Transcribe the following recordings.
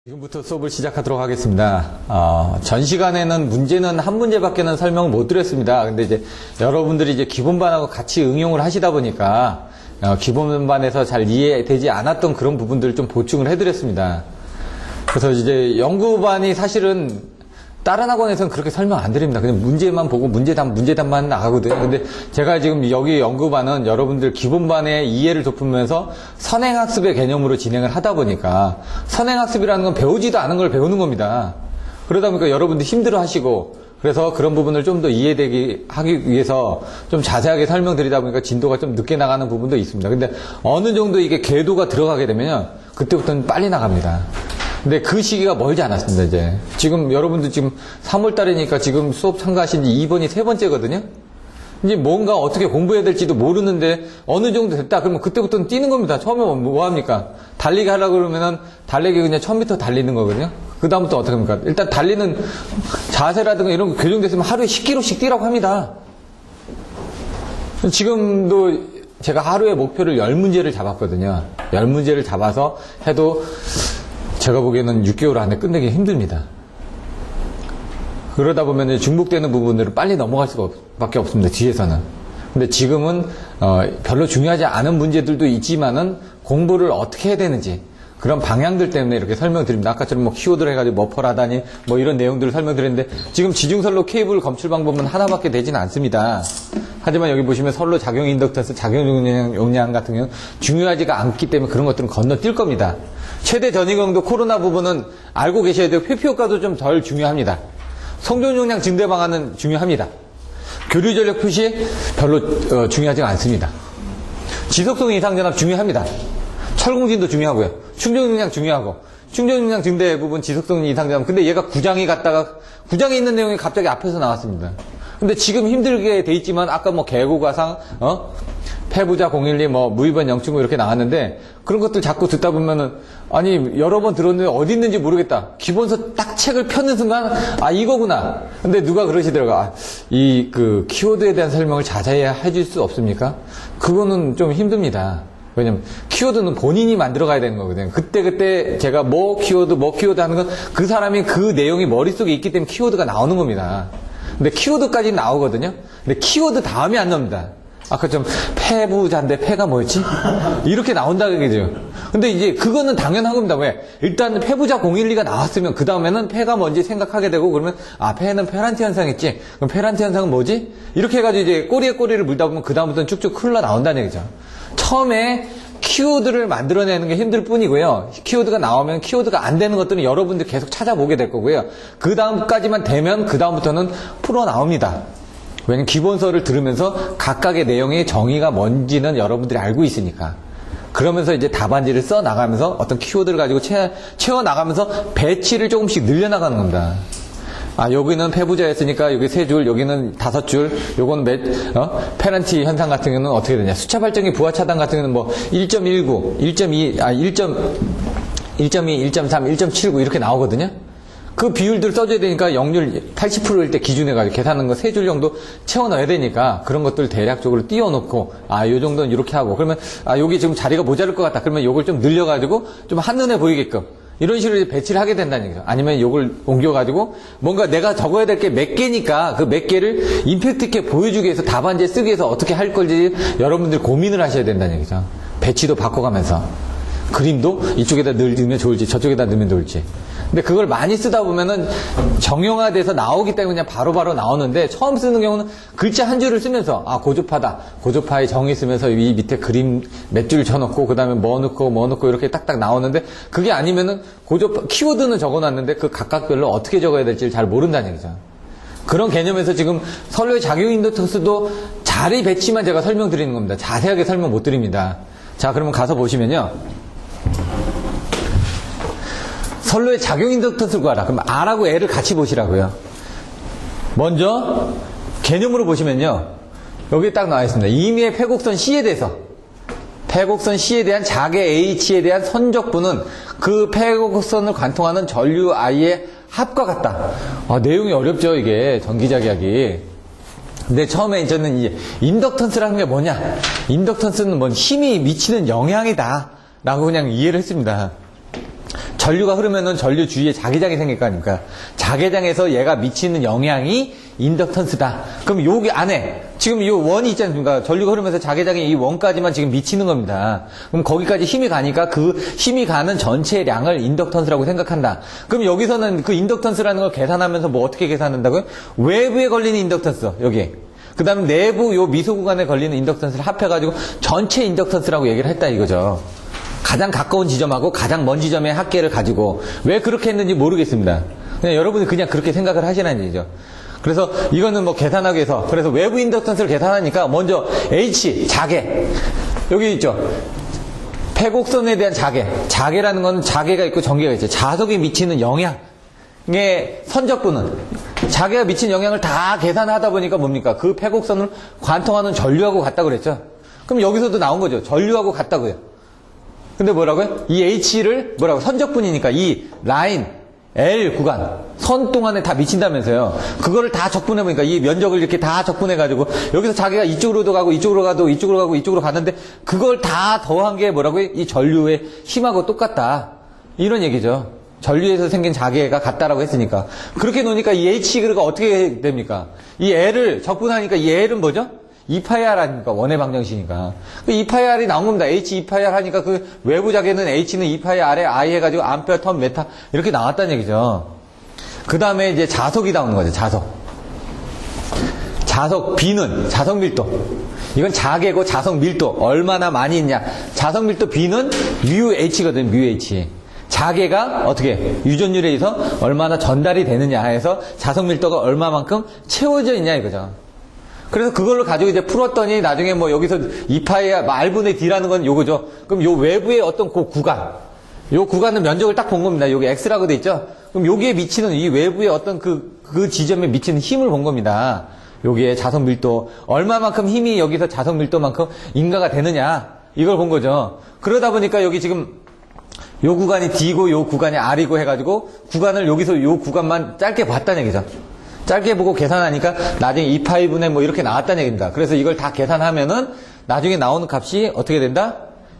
지금부터 수업을 시작하도록 하겠습니다. 전 시간에는 문제는 한 문제밖에는 설명을 못 드렸습니다. 근데 이제 여러분들이 이제 기본반하고 같이 응용을 하시다 보니까 기본반에서 잘 이해되지 않았던 그런 부분들을 좀 보충을 해드렸습니다. 그래서 이제 연구반이 사실은 다른 학원에서는 그렇게 설명 안 드립니다. 그냥 문제만 보고 문제답만 나가거든요. 근데 제가 지금 여기 연구반은 여러분들 기본반의 이해를 돋우면서 선행학습의 개념으로 진행을 하다 보니까 선행학습이라는 건 배우지도 않은 걸 배우는 겁니다. 그러다 보니까 여러분들 힘들어 하시고 그래서 그런 부분을 좀 더 이해되게 하기 위해서 좀 자세하게 설명드리다 보니까 진도가 좀 늦게 나가는 부분도 있습니다. 근데 어느 정도 이게 궤도가 들어가게 되면요. 그때부터는 빨리 나갑니다. 근데 그 시기가 멀지 않았습니다, 이제. 지금 여러분들 지금 3월달이니까 지금 수업 참가하신 지 이번이 세 번째거든요? 이제 뭔가 어떻게 공부해야 될지도 모르는데 어느 정도 됐다. 그러면 그때부터는 뛰는 겁니다. 처음에 뭐 합니까? 달리기 하려고 그러면은 달리기 그냥 1000m 달리는 거거든요? 그다음부터 어떻게 합니까? 일단 달리는 자세라든가 이런 거 교정됐으면 하루에 10km씩 뛰라고 합니다. 지금도 제가 하루에 목표를 10문제를 잡았거든요. 10문제를 잡아서 해도 제가 보기에는 6개월 안에 끝내기 힘듭니다. 그러다 보면 중복되는 부분들을 빨리 넘어갈 수밖에 없습니다. 뒤에서는. 근데 지금은 별로 중요하지 않은 문제들도 있지만은 공부를 어떻게 해야 되는지 그런 방향들 때문에 이렇게 설명드립니다. 아까처럼 뭐 키워드를 해가지고 머퍼를 하다니 뭐 이런 내용들을 설명드렸는데 지금 지중선로 케이블 검출 방법은 하나밖에 되지는 않습니다. 하지만 여기 보시면 선로 작용 인덕턴스, 작용 용량 같은 경우는 중요하지가 않기 때문에 그런 것들은 건너뛸 겁니다. 최대 전이 강도 코로나 부분은 알고 계셔야 되고 회피 효과도 좀 덜 중요합니다. 성존 용량 증대 방안은 중요합니다. 교류 전력 표시 별로 중요하지 않습니다. 지속성 이상 전압 중요합니다. 철공진도 중요하고요. 충전 용량 중요하고 충전 용량 증대 부분 지속성 이상 전압. 근데 얘가 구장에 갔다가 구장에 있는 내용이 갑자기 앞에서 나왔습니다. 근데 지금 힘들게 돼 있지만 아까 뭐 개고가상 폐부자 012 뭐 무위반 영충고 이렇게 나왔는데 그런 것들 자꾸 듣다 보면은 아니 여러 번 들었는데 어디 있는지 모르겠다. 기본서 딱 책을 펴는 순간 아 이거구나. 근데 누가 그러시더라고요. 이 그 키워드에 대한 설명을 자세히 해줄 수 없습니까? 그거는 좀 힘듭니다. 왜냐면 키워드는 본인이 만들어 가야 되는 거거든요. 그때 제가 뭐 키워드 하는 건 그 사람이 그 내용이 머릿속에 있기 때문에 키워드가 나오는 겁니다. 근데 키워드까지 나오거든요. 근데 키워드 다음이 안 나옵니다. 아까 좀 폐부자인데 폐가 뭐였지? 이렇게 나온다 그러죠. 근데 이제 그거는 당연한 겁니다. 왜? 일단 폐부자 012가 나왔으면 그 다음에는 폐가 뭔지 생각하게 되고 그러면 아 폐는 페란티 현상 있지? 그럼 페란티 현상은 뭐지? 이렇게 해가지고 이제 꼬리에 꼬리를 물다 보면 그 다음부터는 쭉쭉 흘러나온다는 얘기죠. 처음에 키워드를 만들어내는 게 힘들 뿐이고요. 키워드가 나오면 키워드가 안 되는 것들은 여러분들 계속 찾아보게 될 거고요. 그 다음까지만 되면 그 다음부터는 풀어 나옵니다. 왜냐면 기본서를 들으면서 각각의 내용의 정의가 뭔지는 여러분들이 알고 있으니까. 그러면서 이제 답안지를 써 나가면서 어떤 키워드를 가지고 채워 나가면서 배치를 조금씩 늘려나가는 겁니다. 아, 여기는 폐부자였으니까 여기 3줄, 여기는 5줄, 요거는 페넌티 현상 같은 경우는 어떻게 되냐. 수차 발전기 부하 차단 같은 경우는 뭐 1.19, 1.2, 1.2, 1.3, 1.79 이렇게 나오거든요. 그 비율들을 써줘야 되니까 역률 80%일 때 기준해가지고 계산하는 거 3줄 정도 채워 넣어야 되니까 그런 것들 대략적으로 띄워놓고 아, 요 정도는 이렇게 하고 그러면 아, 여기 지금 자리가 모자랄 것 같다. 그러면 요걸 좀 늘려가지고 좀 한눈에 보이게끔 이런 식으로 배치를 하게 된다는 얘기죠. 아니면 요걸 옮겨가지고 뭔가 내가 적어야 될 게 몇 개니까 그 몇 개를 임팩트 있게 보여주기 위해서 답안지에 쓰기 위해서 어떻게 할 건지 여러분들 고민을 하셔야 된다는 얘기죠. 배치도 바꿔가면서 그림도 이쪽에다 넣으면 좋을지 저쪽에다 넣으면 좋을지. 근데 그걸 많이 쓰다 보면은 정형화돼서 나오기 때문에 그냥 바로바로 나오는데 처음 쓰는 경우는 글자 한 줄을 쓰면서 아 고조파다. 고조파의 정의 쓰면서 이 밑에 그림 몇 줄 쳐놓고 그 다음에 뭐 넣고 이렇게 딱딱 나오는데 그게 아니면은 고조파 키워드는 적어놨는데 그 각각별로 어떻게 적어야 될지를 잘 모른다는 얘기죠. 그런 개념에서 지금 선로의 작용 인덕턴스도 자리 배치만 제가 설명드리는 겁니다. 자세하게 설명 못 드립니다. 자 그러면 가서 보시면요. 선로의 작용 인덕턴스를 구하라. 그럼 R하고 L을 같이 보시라고요. 먼저 개념으로 보시면요. 여기 딱 나와 있습니다. 임의의 폐곡선 C에 대해서 폐곡선 C에 대한 자개 H에 대한 선적분은 그 폐곡선을 관통하는 전류 I의 합과 같다. 아, 내용이 어렵죠 이게 전기작용이. 근데 처음에 저는 이제 인덕턴스라는 게 뭐냐. 인덕턴스는 뭔 힘이 미치는 영향이다 라고 그냥 이해를 했습니다. 전류가 흐르면은 전류 주위에 자개장이 생길 거 아닙니까? 자개장에서 얘가 미치는 영향이 인덕턴스다. 그럼 여기 안에 지금 이 원이 있지 않습니까? 전류가 흐르면서 자개장이 이 원까지만 지금 미치는 겁니다. 그럼 거기까지 힘이 가니까 그 힘이 가는 전체 량을 인덕턴스라고 생각한다. 그럼 여기서는 그 인덕턴스라는 걸 계산하면서 뭐 어떻게 계산한다고요? 외부에 걸리는 인덕턴스 여기. 그 다음에 내부 요 미소 구간에 걸리는 인덕턴스를 합해가지고 전체 인덕턴스라고 얘기를 했다 이거죠. 가장 가까운 지점하고 가장 먼 지점의 합계를 가지고 왜 그렇게 했는지 모르겠습니다. 그냥 여러분이 그냥 그렇게 생각을 하시라는 얘기죠. 그래서 이거는 뭐 계산하기 위해서 그래서 외부 인덕턴스를 계산하니까 먼저 H 자개 여기 있죠. 폐곡선에 대한 자개라는 건 자개가 있고 전개가 있죠. 자석이 미치는 영향의 선적분은 자개가 미친 영향을 다 계산하다 보니까 뭡니까? 그 폐곡선을 관통하는 전류하고 같다고 그랬죠. 그럼 여기서도 나온 거죠. 전류하고 같다고요. 근데 뭐라고요? 이 H를 뭐라고? 선적분이니까 이 라인 L 구간 선 동안에 다 미친다면서요. 그거를 다 적분해보니까 이 면적을 이렇게 다 적분해가지고 여기서 자기가 이쪽으로도 가고 이쪽으로 가도 이쪽으로 가고 이쪽으로 가는데 그걸 다 더한 게 뭐라고요? 이 전류의 힘하고 똑같다. 이런 얘기죠. 전류에서 생긴 자개가 같다라고 했으니까. 그렇게 놓으니까 이 H가 어떻게 됩니까? 이 L을 적분하니까 이 L은 뭐죠? 2파이R 아닙니까? 원의 방정식이니까. 그 2파이R이 나온 겁니다. H 2파이R 하니까 그 외부 자개는 H는 2파이R에 I 해가지고 암페어 턴 메타 이렇게 나왔다는 얘기죠. 그 다음에 이제 자석이 나오는 거죠. 자석 B는 자석 밀도. 이건 자개고 자석 밀도 얼마나 많이 있냐. 자석 밀도 B는 μH거든. μH. 자개가 어떻게 유전율에 의해서 얼마나 전달이 되느냐 해서 자석 밀도가 얼마만큼 채워져 있냐 이거죠. 그래서 그걸로 가지고 이제 풀었더니 나중에 뭐 여기서 2파이야 R분의 D라는 건 요거죠. 그럼 요 외부의 어떤 그 구간, 요 구간은 면적을 딱 본 겁니다. 여기 X라고 돼 있죠. 그럼 여기에 미치는 이 외부의 어떤 그 지점에 미치는 힘을 본 겁니다. 여기에 자석 밀도 얼마만큼 힘이 여기서 자석 밀도만큼 인가가 되느냐 이걸 본 거죠. 그러다 보니까 여기 지금 요 구간이 D고 요 구간이 R이고 해가지고 구간을 여기서 요 구간만 짧게 봤다는 얘기죠. 짧게 보고 계산하니까 나중에 2파이분의 뭐 이렇게 나왔다는 얘기입니다. 그래서 이걸 다 계산하면은 나중에 나오는 값이 어떻게 된다?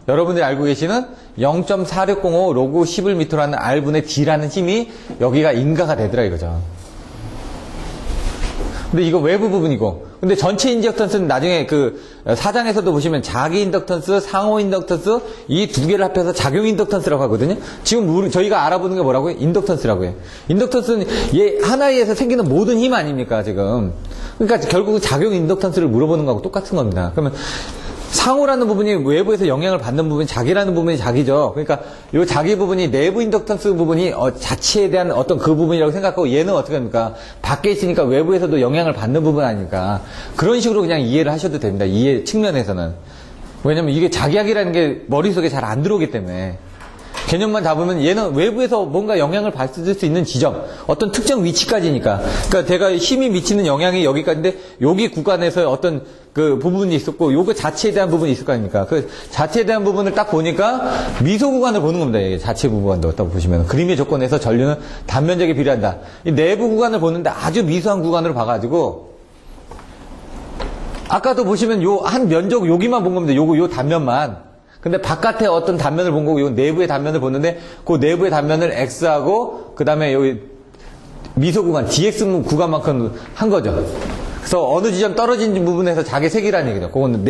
여러분들이 알고 계시는 0.4605 로그 11m라는 R분의 D라는 힘이 여기가 인가가 되더라 이거죠. 근데 이거 외부 부분이고, 근데 전체 인덕턴스는 나중에 그 사장에서도 보시면 자기 인덕턴스, 상호 인덕턴스 이 두 개를 합해서 작용 인덕턴스라고 하거든요. 지금 저희가 알아보는 게 뭐라고요? 인덕턴스라고 해요. 인덕턴스는 얘 하나에서 생기는 모든 힘 아닙니까 지금? 그러니까 결국은 작용 인덕턴스를 물어보는 거하고 똑같은 겁니다. 그러면 상호라는 부분이 외부에서 영향을 받는 부분이 자기라는 부분이 자기죠. 그러니까 이 자기 부분이 내부 인덕턴스 부분이 자체에 대한 어떤 그 부분이라고 생각하고 얘는 어떻게 합니까? 밖에 있으니까 외부에서도 영향을 받는 부분 아니니까 그런 식으로 그냥 이해를 하셔도 됩니다. 이해 측면에서는. 왜냐면 이게 자기학이라는 게 머릿속에 잘 안 들어오기 때문에 개념만 잡으면 얘는 외부에서 뭔가 영향을 받을 수 있는 지점, 어떤 특정 위치까지니까. 그러니까 제가 힘이 미치는 영향이 여기까지인데 여기 구간에서 어떤 그 부분이 있었고 요거 자체에 대한 부분이 있을 거 아닙니까? 그 자체에 대한 부분을 딱 보니까 미소 구간을 보는 겁니다. 이게 자체 구간도 딱 보시면 그림의 조건에서 전류는 단면적에 비례한다. 이 내부 구간을 보는데 아주 미소한 구간으로 봐가지고 아까도 보시면 요 한 면적 여기만 본 겁니다. 요 단면만. 근데 바깥에 어떤 단면을 본 거고, 요 내부의 단면을 보는데, 그 내부의 단면을 X하고, 그 다음에 여기 미소 구간, DX 구간만큼 한 거죠. 그래서 어느 지점 떨어진 부분에서 자기 색이라는 얘기죠. 그건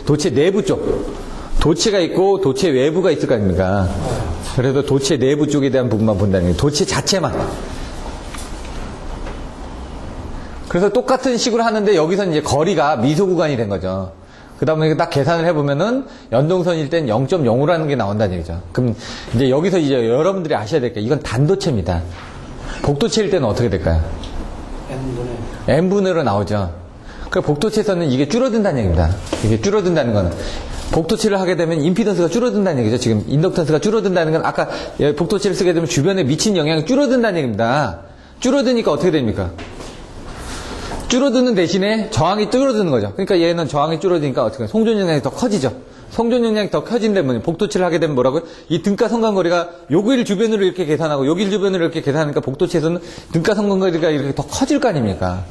도체 내부 쪽. 도체가 있고, 도체 외부가 있을 거 아닙니까? 그래서 도체 내부 쪽에 대한 부분만 본다는 얘기죠. 도체 자체만. 그래서 똑같은 식으로 하는데, 여기서 이제 거리가 미소 구간이 된 거죠. 그 다음에 딱 계산을 해보면은 연동선일 땐 0.05라는 게 나온다는 얘기죠. 그럼 이제 여기서 이제 여러분들이 아셔야 될 게 이건 단도체입니다. 복도체일 때는 어떻게 될까요? n분으로 나오죠. 그 복도체에서는 이게 줄어든다는 얘기입니다. 이게 줄어든다는 거는 복도체를 하게 되면 임피던스가 줄어든다는 얘기죠. 지금 인덕턴스가 줄어든다는 건 아까 복도체를 쓰게 되면 주변에 미친 영향이 줄어든다는 얘기입니다. 줄어드니까 어떻게 됩니까? 줄어드는 대신에 저항이 줄어드는 거죠. 그러니까 얘는 저항이 줄어드니까 어떻게 송전 용량이 더 커지죠. 송전 용량이 더 커진다면 복도체를 하게 되면 뭐라고요? 이 등가 성간거리가 여길 주변으로 이렇게 계산하고 여길 주변으로 이렇게 계산하니까 복도체에서는 등가 성간거리가 이렇게 더 커질 거 아닙니까?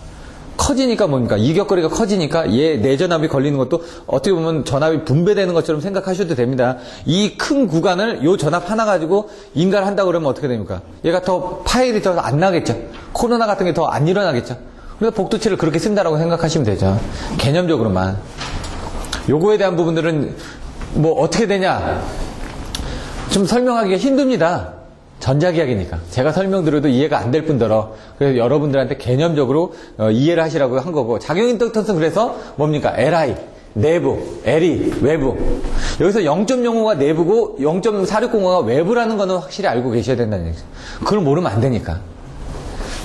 커지니까 뭡니까? 이격거리가 커지니까 얘 내전압이 걸리는 것도 어떻게 보면 전압이 분배되는 것처럼 생각하셔도 됩니다. 이 큰 구간을 요 전압 하나 가지고 인가를 한다고 그러면 어떻게 됩니까? 얘가 더 파열이 더 안 나겠죠. 코로나 같은 게 더 안 일어나겠죠. 그래서 복두치를 그렇게 쓴다라고 생각하시면 되죠. 개념적으로만. 요거에 대한 부분들은 뭐 어떻게 되냐? 좀 설명하기가 힘듭니다. 전자기학이니까. 제가 설명드려도 이해가 안 될 뿐더러, 그래서 여러분들한테 개념적으로 이해를 하시라고 한 거고, 작용인덕턴스는 그래서 뭡니까? LI, 내부, LE, 외부. 여기서 0.05가 내부고 0.460가 외부라는 거는 확실히 알고 계셔야 된다는 얘기죠. 그걸 모르면 안 되니까.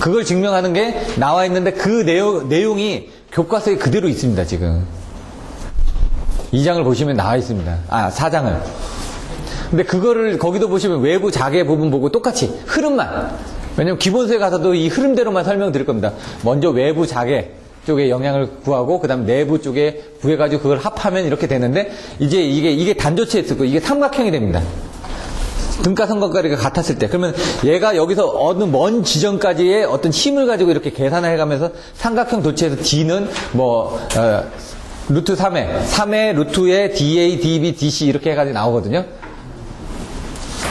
그걸 증명하는 게 나와 있는데 그 내용이 교과서에 그대로 있습니다, 지금. 2장을 보시면 나와 있습니다. 4장을. 근데 그거를 거기도 보시면 외부 자개 부분 보고 똑같이 흐름만, 왜냐면 기본서에 가서도 이 흐름대로만 설명드릴 겁니다. 먼저 외부 자개 쪽에 영향을 구하고 그 다음 내부 쪽에 구해가지고 그걸 합하면 이렇게 되는데, 이제 이게 단조체에 쓰고 이게 삼각형이 됩니다. 등가성각거리가 같았을 때, 그러면 얘가 여기서 어느 먼 지점까지의 어떤 힘을 가지고 이렇게 계산을 해가면서 삼각형 도체에서 D는 루트 3의 루트에 DA, DB, DC 이렇게 해가지고 나오거든요.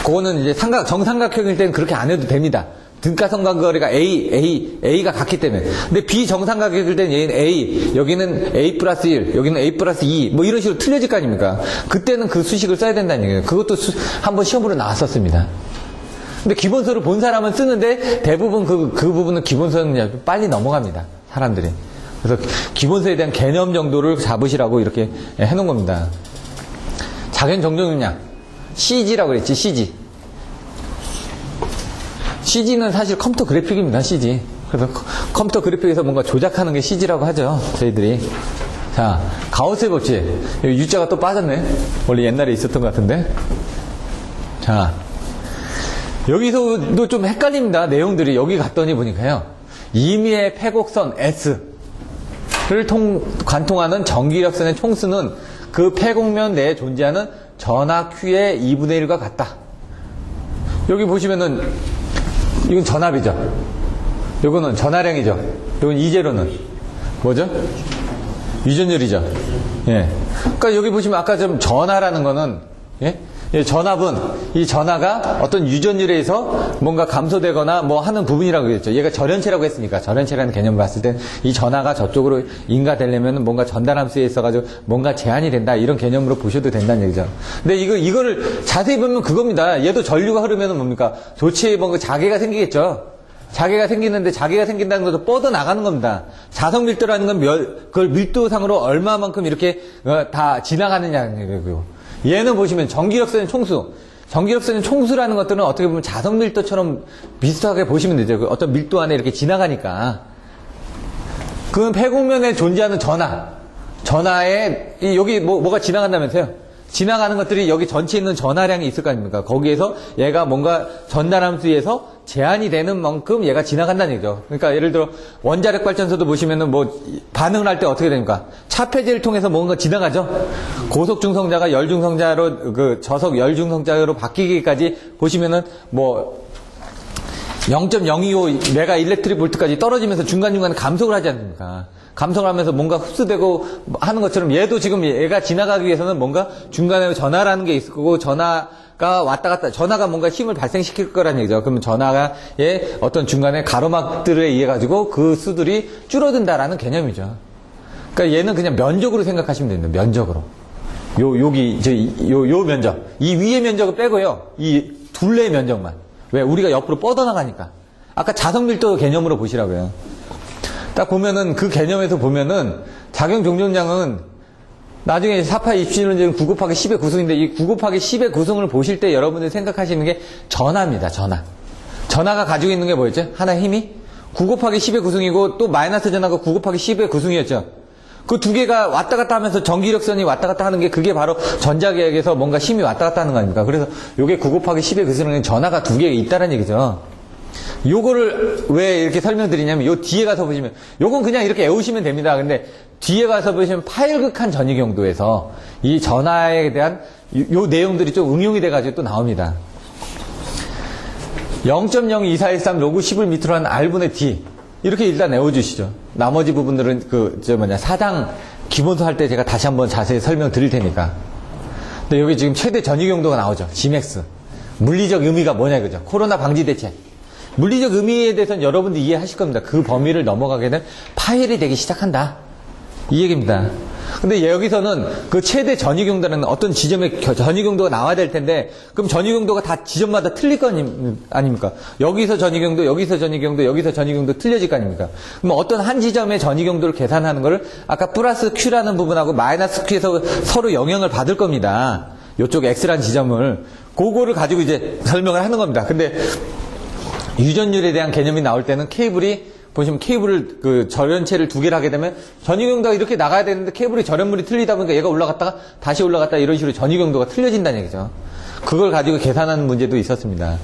그거는 이제 정삼각형일 때는 그렇게 안 해도 됩니다. 등가성각거리가 A가 같기 때문에. 근데 비정삼각형일 때는 얘는 A, 여기는 A 플러스 1, 여기는 A 플러스 2, 뭐 이런 식으로 틀려질 거 아닙니까? 그때는 그 수식을 써야 된다는 얘기예요. 그것도 한번 시험으로 나왔었습니다. 근데 기본서를 본 사람은 쓰는데 대부분 그 부분은 기본서는 그냥 빨리 넘어갑니다. 사람들이. 그래서 기본서에 대한 개념 정도를 잡으시라고 이렇게 해놓은 겁니다. 작용 정정용량. CG라고 그랬지, CG. CG는 사실 컴퓨터 그래픽입니다, CG. 그래서 컴퓨터 그래픽에서 뭔가 조작하는 게 CG라고 하죠, 저희들이. 자, 가우스의 법칙. 여기 U자가 또 빠졌네. 원래 옛날에 있었던 것 같은데. 자, 여기서도 좀 헷갈립니다, 내용들이. 여기 갔더니 보니까요. 임의의 패곡선 S를 관통하는 전기력선의 총수는 그 패곡면 내에 존재하는 전하 Q의 2분의 1과 같다. 여기 보시면은 이건 전압이죠. 이거는 전하량이죠. 이건 이제로는 뭐죠? 유전율이죠. 예. 그러니까 여기 보시면 아까 좀 전하라는 거는, 예? 예, 전압은 이 전하가 어떤 유전율에 의해서 뭔가 감소되거나 뭐 하는 부분이라고 그랬죠. 얘가 절연체라고 했으니까, 절연체라는 개념을 봤을 때 이 전하가 저쪽으로 인가되려면 뭔가 전달함수에 있어가지고 뭔가 제한이 된다, 이런 개념으로 보셔도 된다는 얘기죠. 근데 이거를 자세히 보면 그겁니다. 얘도 전류가 흐르면 뭡니까? 도체에 뭔가 자개가 생기겠죠. 자개가 생기는데, 자개가 생긴다는 것도 뻗어 나가는 겁니다. 자석 밀도라는 건 그걸 밀도상으로 얼마만큼 이렇게 다 지나가느냐는 얘기고요. 얘는 보시면 전기력선의 총수. 전기력선의 총수라는 것들은 어떻게 보면 자석 밀도처럼 비슷하게 보시면 되죠. 그 어떤 밀도 안에 이렇게 지나가니까. 그건 패곡면에 존재하는 전하에, 여기 뭐가 지나간다면서요? 지나가는 것들이 여기 전체에 있는 전하량이 있을 거 아닙니까? 거기에서 얘가 뭔가 전달함수에서 제한이 되는 만큼 얘가 지나간다는 얘기죠. 그러니까 예를 들어 원자력 발전소도 보시면은 뭐 반응을 할 때 어떻게 됩니까? 차폐제를 통해서 뭔가 지나가죠. 고속 중성자가 열 중성자로, 그 저속 열 중성자로 바뀌기까지 보시면은 뭐 0.025 메가 일렉트릭 볼트까지 떨어지면서 중간중간에 감속을 하지 않습니까? 감속을 하면서 뭔가 흡수되고 하는 것처럼 얘도 지금 얘가 지나가기 위해서는 뭔가 중간에 전하라는 게 있을 거고, 전하가 왔다 갔다, 전하가 뭔가 힘을 발생시킬 거라는 얘기죠. 그러면 전하의 어떤 중간에 가로막들에 의해 가지고 그 수들이 줄어든다라는 개념이죠. 그러니까 얘는 그냥 면적으로 생각하시면 됩니다. 면적으로. 요 면적. 이 위의 면적을 빼고요. 이 둘레의 면적만. 왜? 우리가 옆으로 뻗어나가니까. 아까 자석밀도 개념으로 보시라고요. 딱 보면은 그 개념에서 보면은 작용 종전량은 나중에 4파 입시론적인 9 곱하기 10의 구성인데, 이 9 곱하기 10의 구성을 보실 때 여러분들이 생각하시는 게 전하입니다. 전하가 가지고 있는 게 뭐였죠? 하나의 힘이 9 곱하기 10의 구성이고, 또 마이너스 전하가 9 곱하기 10의 구성이었죠. 그 두 개가 왔다 갔다 하면서 전기력선이 왔다 갔다 하는 게, 그게 바로 전자계약에서 뭔가 힘이 왔다 갔다 하는 거 아닙니까? 그래서 요게 9 곱하기 10의 구성은 전하가 두 개가 있다는 얘기죠. 요거를 왜 이렇게 설명드리냐면, 요 뒤에 가서 보시면, 요건 그냥 이렇게 외우시면 됩니다. 근데 뒤에 가서 보시면 파일극한 전위경도에서 이 전하에 대한 요 내용들이 좀 응용이 돼가지고 또 나옵니다. 0.02413 로그 10을 밑으로 한 R분의 D. 이렇게 일단 외워주시죠. 나머지 부분들은 사당 기본소 할 때 제가 다시 한번 자세히 설명드릴 테니까. 근데 여기 지금 최대 전이 경도가 나오죠. Gmax. 물리적 의미가 뭐냐 이거죠. 코로나 방지 대책. 물리적 의미에 대해서는 여러분들 이해하실 겁니다. 그 범위를 넘어가게 되면 파열이 되기 시작한다. 이 얘기입니다. 근데 여기서는 그 최대 전이 경도라는 어떤 지점에 전이 경도가 나와야 될 텐데, 그럼 전이 경도가 다 지점마다 틀릴 거 아닙니까? 여기서 전이 경도, 여기서 전이 경도, 여기서 전이 경도 틀려질 거 아닙니까? 그럼 어떤 한 지점의 전이 경도를 계산하는 거를 아까 플러스 Q라는 부분하고 마이너스 Q에서 서로 영향을 받을 겁니다. 요쪽 X라는 지점을. 그거를 가지고 이제 설명을 하는 겁니다. 근데 유전율에 대한 개념이 나올 때는 보시면 케이블을 절연체를 두 개를 하게 되면 전이 경도가 이렇게 나가야 되는데 케이블이 절연물이 틀리다 보니까 얘가 올라갔다가 다시 올라갔다 이런 식으로 전이 경도가 틀려진다는 얘기죠. 그걸 가지고 계산하는 문제도 있었습니다.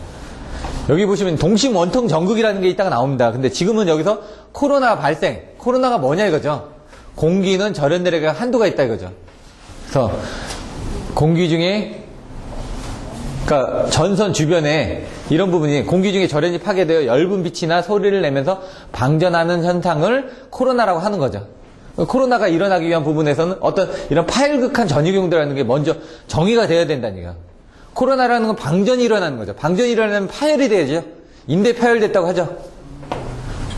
여기 보시면 동심 원통 전극이라는 게 이따가 나옵니다. 근데 지금은 여기서 코로나 발생, 코로나가 뭐냐 이거죠. 공기는 절연 내력가 한도가 있다 이거죠. 그래서 공기 중에 그러니까 전선 주변에 이런 부분이 공기 중에 절연이 파괴되어 엷은 빛이나 소리를 내면서 방전하는 현상을 코로나라고 하는 거죠. 코로나가 일어나기 위한 부분에서는 어떤 이런 파열극한 전이 경도라는 게 먼저 정의가 되어야 된다는 얘기야. 코로나라는 건 방전이 일어나는 거죠. 방전이 일어나면 파열이 돼야죠. 인대 파열됐다고 하죠.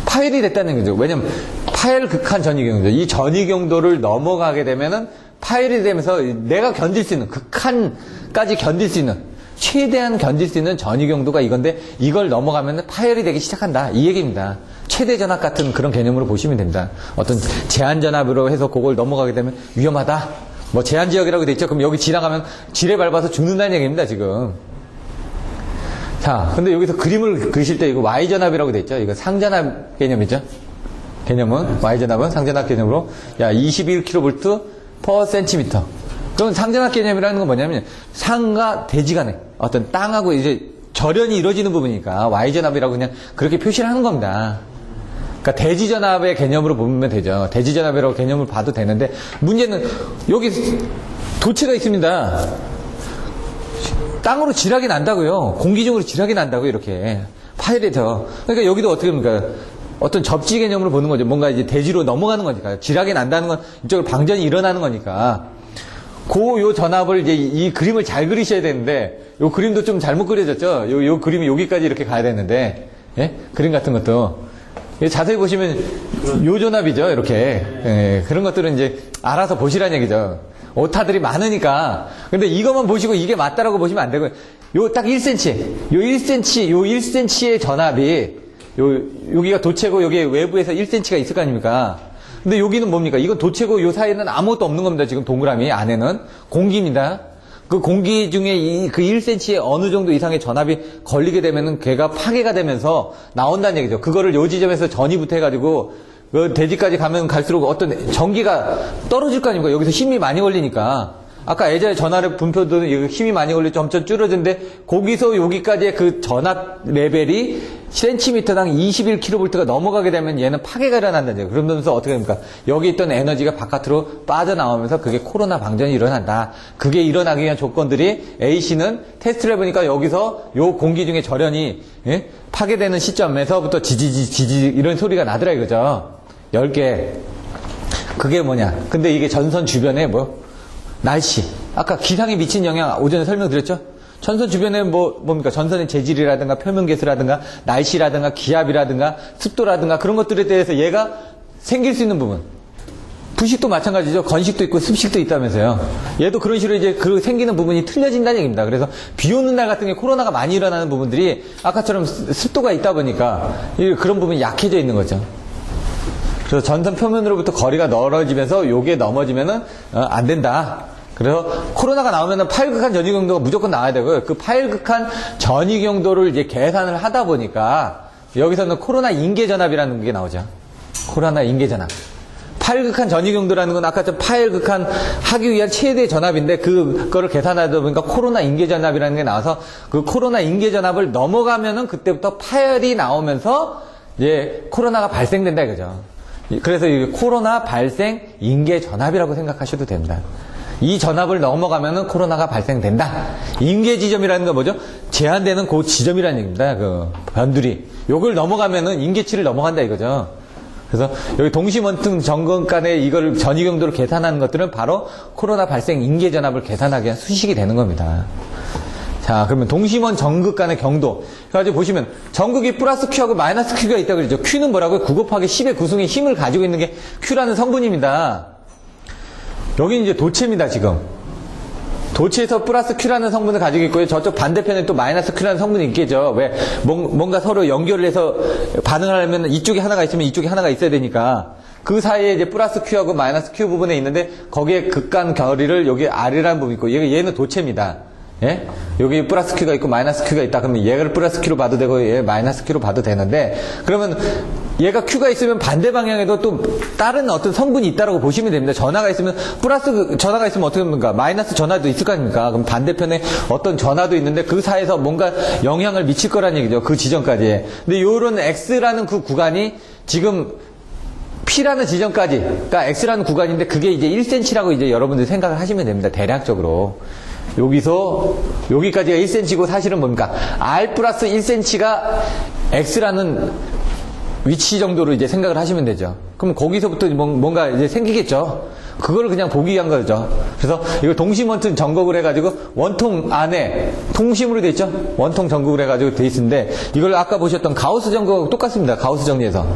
파열이 됐다는 거죠. 왜냐면 파열극한 전이 경도. 이 전이 경도를 넘어가게 되면은 파열이 되면서 내가 견딜 수 있는 극한까지 견딜 수 있는 최대한 견딜 수 있는 전이 경도가 이건데 이걸 넘어가면 파열이 되기 시작한다. 이 얘기입니다. 최대 전압 같은 그런 개념으로 보시면 됩니다. 어떤 제한 전압으로 해서 그걸 넘어가게 되면 위험하다. 뭐 제한 지역이라고 돼 있죠. 그럼 여기 지나가면 지뢰 밟아서 죽는다는 얘기입니다. 지금. 자, 근데 여기서 그림을 그리실 때 이거 Y 전압이라고 돼 있죠. 이거 상전압 개념이죠. 개념은 Y 전압은 상전압 개념으로 21kV per cm. 그럼 상전압 개념이라는 건 뭐냐면 상과 대지 간에 어떤 땅하고 이제 절연이 이루어지는 부분이니까 Y전압이라고 그냥 그렇게 표시를 하는 겁니다. 그러니까 대지전압의 개념으로 보면 되죠. 대지전압이라고 개념을 봐도 되는데 문제는 여기 도체가 있습니다. 땅으로 지락이 난다고요. 공기 중으로 지락이 난다고요. 이렇게 파열이 돼요. 그러니까 여기도 어떻게 합니까? 어떤 접지 개념으로 보는 거죠. 뭔가 이제 대지로 넘어가는 거니까. 지락이 난다는 건 이쪽으로 방전이 일어나는 거니까. 요 전압을 이제 이 그림을 잘 그리셔야 되는데, 요 그림도 좀 잘못 그려졌죠? 요 그림이 여기까지 이렇게 가야 되는데, 예? 그림 같은 것도. 자세히 보시면 요 전압이죠, 이렇게. 예, 그런 것들은 이제 알아서 보시라는 얘기죠. 오타들이 많으니까. 근데 이것만 보시고 이게 맞다라고 보시면 안 되고요. 요 딱 1cm, 요 1cm의 전압이, 여기가 도체고 여기 외부에서 1cm가 있을 거 아닙니까? 근데 여기는 뭡니까? 이건 도체고 요 사이에는 아무것도 없는 겁니다. 지금 동그라미 안에는 공기입니다. 그 공기 중에 그 1cm의 어느 정도 이상의 전압이 걸리게 되면은 걔가 파괴가 되면서 나온다는 얘기죠. 그거를 요 지점에서 전이부터 해가지고 그 대지까지 가면 갈수록 어떤 전기가 떨어질 거 아닙니까? 여기서 힘이 많이 걸리니까. 아까 예전에 전압의 분표도 힘이 많이 걸려 점점 줄어드는데 거기서 여기까지의 그 전압 레벨이 센티미터당 21kV가 넘어가게 되면 얘는 파괴가 일어난다는 거예요. 그러면서 어떻게 됩니까? 여기 있던 에너지가 바깥으로 빠져나오면서 그게 코로나 방전이 일어난다. 그게 일어나기 위한 조건들이 A씨는 테스트를 해보니까 여기서 요 공기 중에 절연이 파괴되는 시점에서부터 지지 이런 소리가 나더라 이거죠. 10개. 그게 뭐냐? 근데 이게 전선 주변에 날씨. 아까 기상에 미친 영향 오전에 설명드렸죠? 전선 주변에 뭡니까? 전선의 재질이라든가 표면계수라든가 날씨라든가 기압이라든가 습도라든가 그런 것들에 대해서 얘가 생길 수 있는 부분. 부식도 마찬가지죠. 건식도 있고 습식도 있다면서요. 얘도 그런 식으로 이제 그 생기는 부분이 틀려진다는 얘기입니다. 그래서 비 오는 날 같은 게 코로나가 많이 일어나는 부분들이 아까처럼 습도가 있다 보니까 그런 부분이 약해져 있는 거죠. 그래서 전선 표면으로부터 거리가 멀어지면서 요게 넘어지면은 안 된다. 그래서 코로나가 나오면은 파열극한 전이 경도가 무조건 나와야 되고요. 그 파열극한 전이 경도를 이제 계산을 하다 보니까 여기서는 코로나 인계 전압이라는 게 나오죠. 코로나 인계 전압. 파열극한 전이 경도라는 건 아까 좀 파열극한 하기 위한 최대 전압인데 그거를 계산하다 보니까 코로나 인계 전압이라는 게 나와서 그 코로나 인계 전압을 넘어가면은 그때부터 파열이 나오면서 이제 코로나가 발생된다 이거죠. 그래서 이 코로나 발생 인계 전압이라고 생각하셔도 됩니다. 이 전압을 넘어가면은 코로나가 발생된다. 인계 지점이라는 건 뭐죠? 제한되는 그 지점이라는 얘기입니다. 그 변두리. 요걸 넘어가면은 인계치를 넘어간다 이거죠. 그래서 여기 동시원통 점검 간에 이걸 전이경도를 계산하는 것들은 바로 코로나 발생 인계 전압을 계산하기 위한 수식이 되는 겁니다. 자, 그러면 동심원 전극 간의 경도. 그래가지고 보시면 전극이 플러스 Q하고 마이너스 Q가 있다고 그러죠. Q는 뭐라고요? 9 곱하기 10의 구승의 힘을 가지고 있는 게 Q라는 성분입니다. 여기 이제 도체입니다, 지금. 도체에서 플러스 Q라는 성분을 가지고 있고요. 저쪽 반대편에 또 마이너스 Q라는 성분이 있겠죠. 왜? 뭔가 서로 연결을 해서 반응을 하려면 이쪽에 하나가 있으면 이쪽에 하나가 있어야 되니까. 그 사이에 이제 플러스 Q하고 마이너스 Q 부분에 있는데 거기에 극간 결의를 여기 R이라는 부분이 있고 얘는 도체입니다. 예? 여기 플러스 Q가 있고 마이너스 Q가 있다. 그러면 얘를 플러스 Q로 봐도 되고 얘 마이너스 Q로 봐도 되는데 그러면 얘가 Q가 있으면 반대 방향에도 또 다른 어떤 성분이 있다고 보시면 됩니다. 전하가 있으면 플러스 전하가 있으면 어떻게 됩니까? 마이너스 전하도 있을 거 아닙니까? 그럼 반대편에 어떤 전하도 있는데 그 사이에서 뭔가 영향을 미칠 거란 얘기죠. 그 지점까지. 근데 요런 X라는 그 구간이 지금 P라는 지점까지, 그러니까 X라는 구간인데 그게 이제 1cm라고 이제 여러분들 생각을 하시면 됩니다. 대략적으로. 여기서 여기까지가 1cm고 사실은 뭡니까? R 플러스 1cm가 X라는 위치 정도로 이제 생각을 하시면 되죠. 그럼 거기서부터 뭔가 이제 생기겠죠. 그걸 그냥 보기 위한 거죠. 그래서 이걸 동심원통 전극을 해가지고 원통 안에 통심으로 돼 있죠. 원통 전극을 해가지고 돼 있는데 이걸 아까 보셨던 가우스 전극하고 똑같습니다. 가우스 정리해서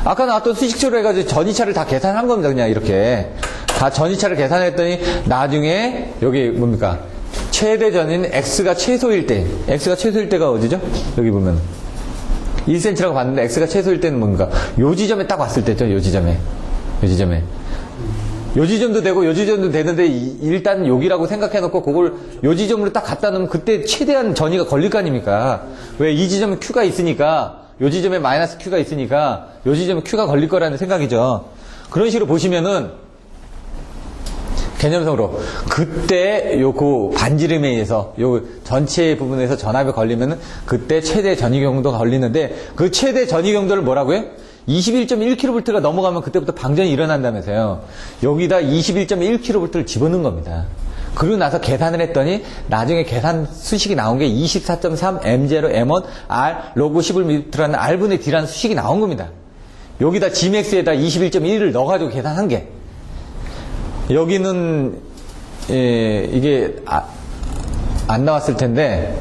아까 나왔던 수식처로 해가지고 전이차를 다 계산한 겁니다. 그냥 이렇게 다 전이차를 계산했더니 나중에 여기 뭡니까? 최대 전인 X가 최소일 때, X가 최소일 때가 어디죠? 여기 보면 1cm라고 봤는데 X가 최소일 때는 뭔가 요 지점에 딱 왔을 때죠. 요 지점에 요 지점도 되고 요 지점도 되는데 일단 여기라고 생각해놓고 그걸 요 지점으로 딱 갖다 놓으면 그때 최대한 전이가 걸릴 거 아닙니까? 왜? 이 지점에 Q가 있으니까 요 지점에 마이너스 Q가 있으니까 요 지점에 Q가 걸릴 거라는 생각이죠. 그런 식으로 보시면은 개념상으로 그때 요 반지름에 의해서 요 전체 부분에서 전압이 걸리면은 그때 최대 전이 경도가 걸리는데 그 최대 전이 경도를 뭐라고요? 21.1kV가 넘어가면 그때부터 방전이 일어난다면서요. 여기다 21.1kV를 집어넣은 겁니다. 그리고 나서 계산을 했더니 나중에 계산 수식이 나온 게 24.3 M0 M1 R 로그 11m라는 R분의 D라는 수식이 나온 겁니다. 여기다 Gmax에다 21.1을 넣어가지고 계산한 게 여기는 이게 안 나왔을 텐데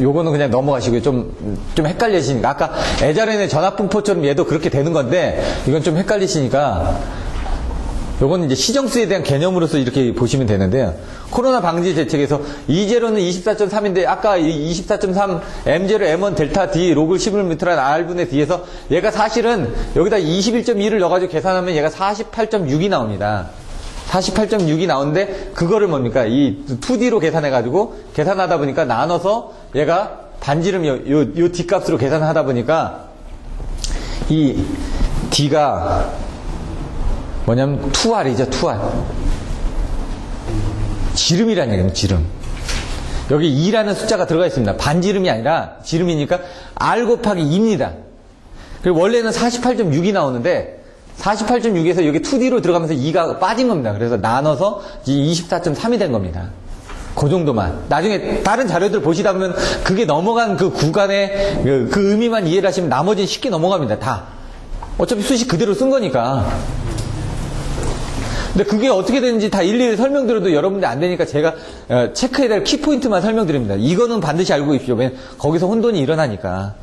요거는 그냥 넘어가시고요. 좀 헷갈리시니까 아까 에자렌의 전압분포처럼 얘도 그렇게 되는 건데 이건 좀 헷갈리시니까 요건 이제 시정수에 대한 개념으로서 이렇게 보시면 되는데요. 코로나 방지 대책에서 E0는 24.3인데 아까 24.3 M0 M1 델타 D 로그 11m라는 R분의 D에서 얘가 사실은 여기다 21.2를 넣어가지고 계산하면 얘가 48.6이 나옵니다. 48.6이 나오는데 그거를 뭡니까? 이 2D로 계산해가지고 계산하다 보니까 나눠서 얘가 반지름 요 D 값으로 계산하다 보니까 이 D가 뭐냐면 2R이죠. 2R. 지름이라는 얘기입니다. 지름. 여기 2라는 숫자가 들어가 있습니다. 반지름이 아니라 지름이니까 R 곱하기 2입니다. 그리고 원래는 48.6이 나오는데 48.6에서 여기 2D로 들어가면서 2가 빠진 겁니다. 그래서 나눠서 24.3이 된 겁니다. 그 정도만. 나중에 다른 자료들 보시다 보면 그게 넘어간 그 구간의 그 의미만 이해를 하시면 나머지는 쉽게 넘어갑니다. 다. 어차피 수식 그대로 쓴 거니까. 근데 그게 어떻게 되는지 다 일일이 설명드려도 여러분들 안 되니까 제가 체크해야 될 키포인트만 설명드립니다. 이거는 반드시 알고 계십시오. 왜냐면 거기서 혼돈이 일어나니까.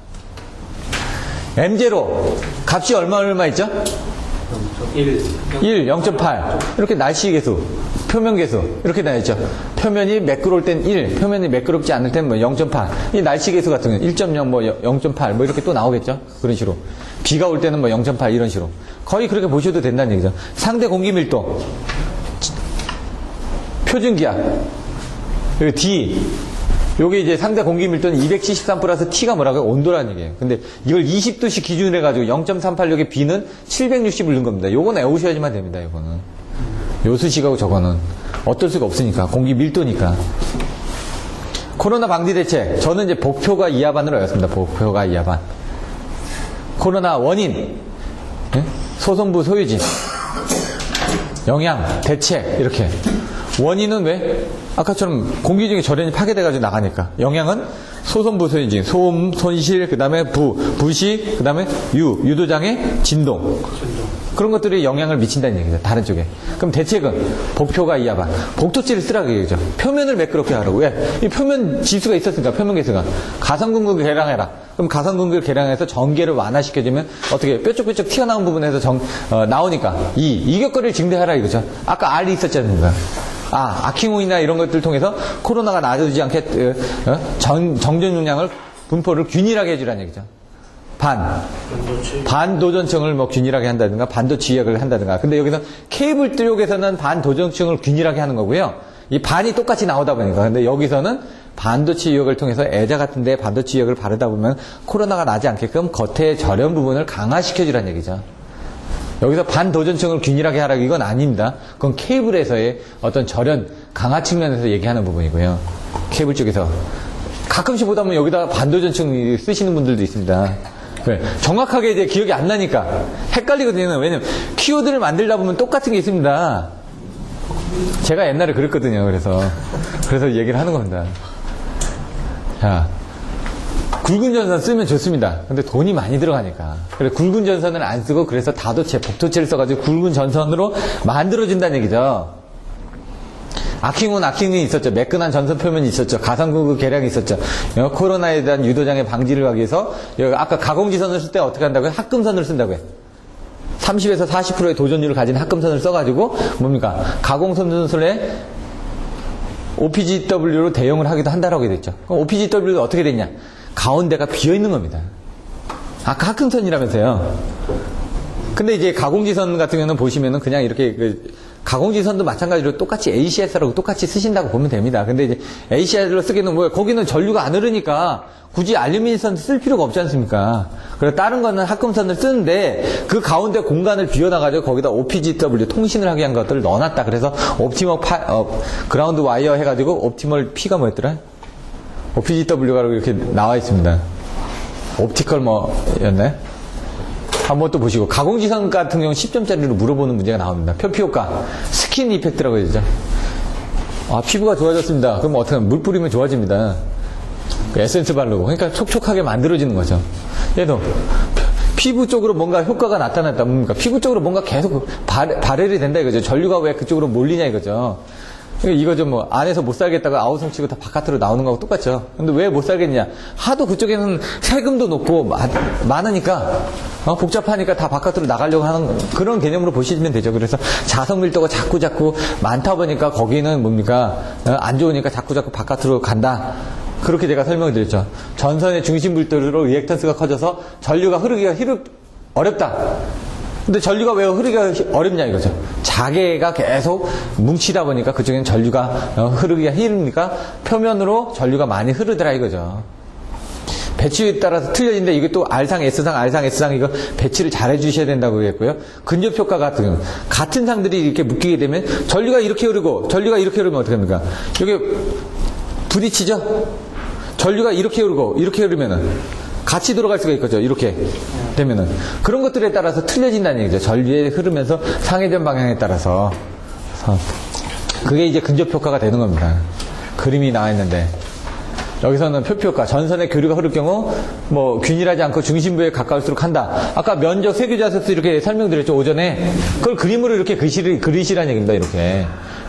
M0 값이 얼마 있죠? 1, 0.8 이렇게 날씨 계수, 표면 계수 이렇게 나있죠. 표면이 매끄러울 땐 1, 표면이 매끄럽지 않을 땐 뭐 0.8. 이 날씨 계수 같은 경우는 1.0, 뭐 0.8 뭐 이렇게 또 나오겠죠. 그런 식으로. 비가 올 때는 뭐 0.8 이런 식으로. 거의 그렇게 보셔도 된다는 얘기죠. 상대 공기 밀도, 표준 기압, 여기 D. 요게 이제 상대 공기 밀도는 273 플러스 T가 뭐라고요? 온도라는 얘기예요. 근데 이걸 20도씩 기준으로 해가지고 0.386의 B는 760을 넣은 겁니다. 요건 외우셔야지만 됩니다. 요거는. 요 수식하고 저거는. 어쩔 수가 없으니까. 공기 밀도니까. 코로나 방지 대책. 저는 이제 목표가 이하반으로 외웠습니다. 목표가 이하반. 코로나 원인. 네? 소송부 소유진. 영향. 대책. 이렇게. 원인은 왜? 아까처럼 공기 중에 절연이 파괴돼가지고 나가니까. 영향은 소선부 손이지. 소음, 손실, 그 다음에 부시, 그 다음에 유도장애, 진동. 그런 것들이 영향을 미친다는 얘기죠. 다른 쪽에. 그럼 대책은 복표가 이하반. 복토치를 쓰라고 얘기죠. 표면을 매끄럽게 하라고. 왜? 이 표면 지수가 있었으니까, 표면 계수가. 가상근육을 개량해라. 그럼 가상근육을 개량해서 전개를 완화시켜주면 어떻게 뾰족뾰족 튀어나온 부분에서 나오니까 이격거리를 증대하라 이거죠. 아까 R이 있었지 않습니까? 아킹호이나 이런 것들을 통해서 코로나가 나아지지 않게 정전 용량을 분포를 균일하게 해주라는 얘기죠. 반도전층을 뭐 균일하게 한다든가 반도체 이역을 한다든가. 근데 여기서 케이블 쪽에서는 반도전층을 균일하게 하는 거고요. 이 반이 똑같이 나오다 보니까. 근데 여기서는 반도체 이역을 통해서 애자 같은데 반도체 이역을 바르다 보면 코로나가 나지 않게끔 겉의 절연 부분을 강화시켜주라는 얘기죠. 여기서 반도전층을 균일하게 하라 이건 아닙니다. 그건 케이블에서의 어떤 절연 강화 측면에서 얘기하는 부분이고요. 케이블 쪽에서 가끔씩 보다 보면 여기다가 반도전층 쓰시는 분들도 있습니다. 네, 정확하게 이제 기억이 안 나니까 헷갈리거든요. 왜냐면 키워드를 만들다 보면 똑같은 게 있습니다. 제가 옛날에 그랬거든요. 그래서 얘기를 하는 겁니다. 자, 굵은 전선 쓰면 좋습니다. 근데 돈이 많이 들어가니까. 그래서 굵은 전선을 안 쓰고 그래서 다도체, 복토체를 써가지고 굵은 전선으로 만들어준다는 얘기죠. 아킹이 있었죠. 매끈한 전선 표면이 있었죠. 가상근육 개량이 있었죠. 코로나에 대한 유도장애 방지를 하기 위해서 아까 가공지선을 쓸 때 어떻게 한다고요? 합금선을 쓴다고요. 30에서 40%의 도전율을 가진 합금선을 써가지고 뭡니까? 가공선술에 OPGW로 대용을 하기도 한다라고 됐죠. 그럼 OPGW도 어떻게 됐냐? 가운데가 비어있는 겁니다. 아까 합금선이라면서요. 근데 이제 가공지선 같은 경우는 보시면은 그냥 이렇게 가공지선도 마찬가지로 똑같이 ACS라고 똑같이 쓰신다고 보면 됩니다. 근데 이제 ACS로 쓰기는 뭐예요? 거기는 전류가 안 흐르니까 굳이 알루미늄선 쓸 필요가 없지 않습니까? 그래서 다른 거는 합금선을 쓰는데 그 가운데 공간을 비워놔가지고 거기다 OPGW 통신을 하게 한 것들을 넣어놨다. 그래서 옵티멀 그라운드 와이어 해가지고 옵티멀 P가 뭐였더라? OPGW가 이렇게 나와 있습니다. 옵티컬 뭐였네? 한번 또 보시고 가공지선 같은 경우 10점짜리로 물어보는 문제가 나옵니다. 표피효과 스킨 이펙트라고 해야죠. 피부가 좋아졌습니다. 그럼 어떻게 하면 물 뿌리면 좋아집니다. 에센스 바르고 그러니까 촉촉하게 만들어지는 거죠. 얘도 피부 쪽으로 뭔가 효과가 나타났다. 뭡니까? 피부 쪽으로 뭔가 계속 발열이 된다 이거죠. 전류가 왜 그쪽으로 몰리냐 이거죠. 이거 좀 뭐 안에서 못 살겠다가 아우성 치고 다 바깥으로 나오는 거하고 똑같죠. 근데 왜 못 살겠냐? 하도 그쪽에는 세금도 높고 많으니까 복잡하니까 다 바깥으로 나가려고 하는 그런 개념으로 보시면 되죠. 그래서 자석 밀도가 자꾸 많다 보니까 거기는 뭡니까? 안 좋으니까 자꾸 바깥으로 간다. 그렇게 제가 설명을 드렸죠. 전선의 중심 밀도로 리액턴스가 커져서 전류가 흐르기가 어렵다. 근데 전류가 왜 흐르기가 어렵냐 이거죠. 자개가 계속 뭉치다 보니까 그쪽에는 전류가 흐르기가 힘드니까 표면으로 전류가 많이 흐르더라 이거죠. 배치에 따라서 틀려진데 이게 또 R상, S상 이거 배치를 잘 해주셔야 된다고 그랬고요. 근접효과 같은 상들이 이렇게 묶이게 되면 전류가 이렇게 흐르고 전류가 이렇게 흐르면 어떻게 합니까? 이게 부딪히죠? 전류가 이렇게 흐르고 이렇게 흐르면은 같이 들어갈 수가 있겠죠. 이렇게 되면은 그런 것들에 따라서 틀려진다는 얘기죠. 전류에 흐르면서 상회전 방향에 따라서 그게 이제 근접 효과가 되는 겁니다. 그림이 나와 있는데 여기서는 표피 효과, 전선의 교류가 흐를 경우 뭐 균일하지 않고 중심부에 가까울수록 한다. 아까 면적 세규자석수 이렇게 설명드렸죠 오전에. 그걸 그림으로 이렇게 그리시라는 얘기입니다. 이렇게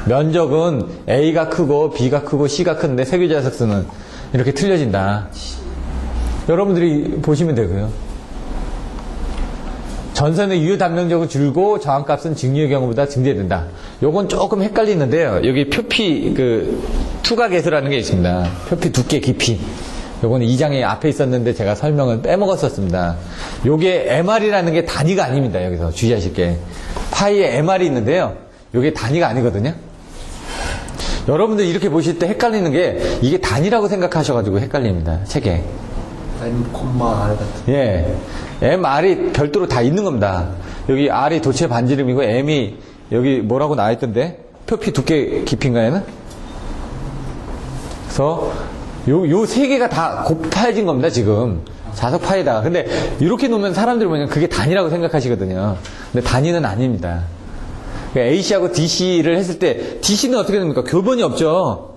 면적은 A가 크고 B가 크고 C가 큰데 세규자석수는 이렇게 틀려진다. 여러분들이 보시면 되고요. 전선의 유효 단면적은 줄고 저항값은 증류의 경우보다 증대된다. 요건 조금 헷갈리는데요. 여기 표피 투각에서라는 게 있습니다. 표피 두께 깊이. 요거는 2장에 앞에 있었는데 제가 설명을 빼먹었었습니다. 요게 MR이라는 게 단위가 아닙니다. 여기서 주의하실 게. 파이에 MR이 있는데요. 요게 단위가 아니거든요. 여러분들 이렇게 보실 때 헷갈리는 게 이게 단위라고 생각하셔가지고 헷갈립니다. 책에. M, R 같은. 예. MR이 별도로 다 있는 겁니다. 여기 R이 도체 반지름이고 M이 여기 뭐라고 나와 있던데? 표피 두께 깊이인가에는? 그래서 요 세 개가 다 곱해진 겁니다, 지금. 자석 파이다. 근데 이렇게 놓으면 사람들이 뭐냐면 그게 단위라고 생각하시거든요. 근데 단위는 아닙니다. 그러니까 AC하고 DC를 했을 때 DC는 어떻게 됩니까? 교본이 없죠.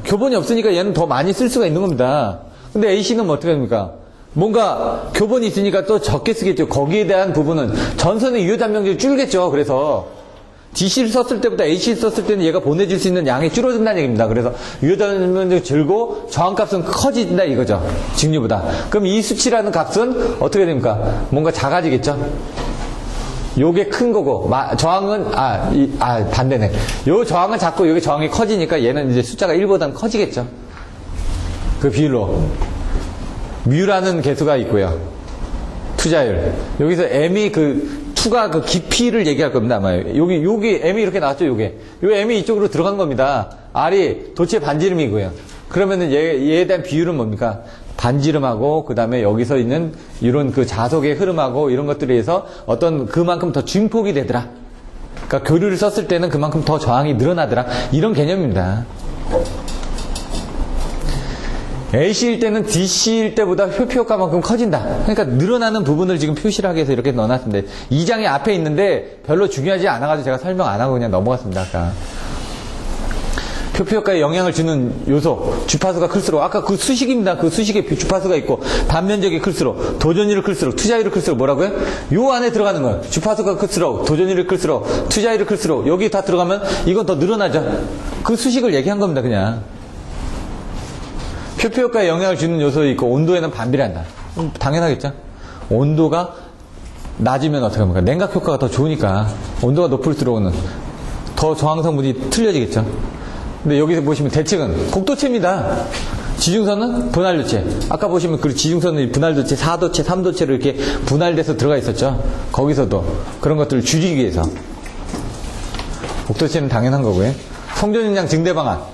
교본이 없으니까 얘는 더 많이 쓸 수가 있는 겁니다. 근데 AC는 뭐 어떻게 합니까? 뭔가 교본이 있으니까 또 적게 쓰겠죠. 거기에 대한 부분은 전선의 유효 단명적이 줄겠죠. 그래서 DC를 썼을 때보다 AC를 썼을 때는 얘가 보내줄 수 있는 양이 줄어든다는 얘기입니다. 그래서 유효 단명적이 줄고 저항값은 커진다 이거죠. 직류보다. 그럼 이 수치라는 값은 어떻게 됩니까? 뭔가 작아지겠죠. 요게 큰 거고 저항은 반대네. 요 저항은 작고 요게 저항이 커지니까 얘는 이제 숫자가 1보다는 커지겠죠. 그 비율로. 뮤라는 개수가 있고요. 투자율. 여기서 M이 투가 깊이를 얘기할 겁니다, 아마. 여기 M이 이렇게 나왔죠, 요게. 요 M이 이쪽으로 들어간 겁니다. R이 도체 반지름이고요. 그러면은 얘에 대한 비율은 뭡니까? 반지름하고, 그 다음에 여기서 있는 이런 자석의 흐름하고 이런 것들에 의해서 어떤 그만큼 더 증폭이 되더라. 그러니까 교류를 썼을 때는 그만큼 더 저항이 늘어나더라. 이런 개념입니다. AC일 때는 DC일 때보다 표피효과만큼 커진다. 그러니까 늘어나는 부분을 지금 표시를 하기 위해서 이렇게 넣어놨습니다. 이 장이 앞에 있는데 별로 중요하지 않아가지고 제가 설명 안 하고 그냥 넘어갔습니다. 아까. 표피효과에 영향을 주는 요소, 주파수가 클수록, 아까 그 수식입니다. 그 수식에 주파수가 있고, 반면적이 클수록, 도전율이 클수록, 투자율이 클수록 뭐라고요? 요 안에 들어가는 거예요. 주파수가 클수록, 도전율이 클수록, 투자율이 클수록, 여기 다 들어가면 이건 더 늘어나죠. 그 수식을 얘기한 겁니다, 그냥. 표피효과에 영향을 주는 요소도 있고 온도에는 반비례한다. 당연하겠죠. 온도가 낮으면 어떻게 합니까? 냉각 효과가 더 좋으니까 온도가 높을수록은 더 저항 성분이 틀려지겠죠. 근데 여기서 보시면 대칭은 곡도체입니다. 지중선은 분할도체. 아까 보시면 그 지중선은 분할도체, 4도체, 3도체로 이렇게 분할돼서 들어가 있었죠. 거기서도 그런 것들을 줄이기 위해서. 곡도체는 당연한 거고요. 성전용량 증대 방안.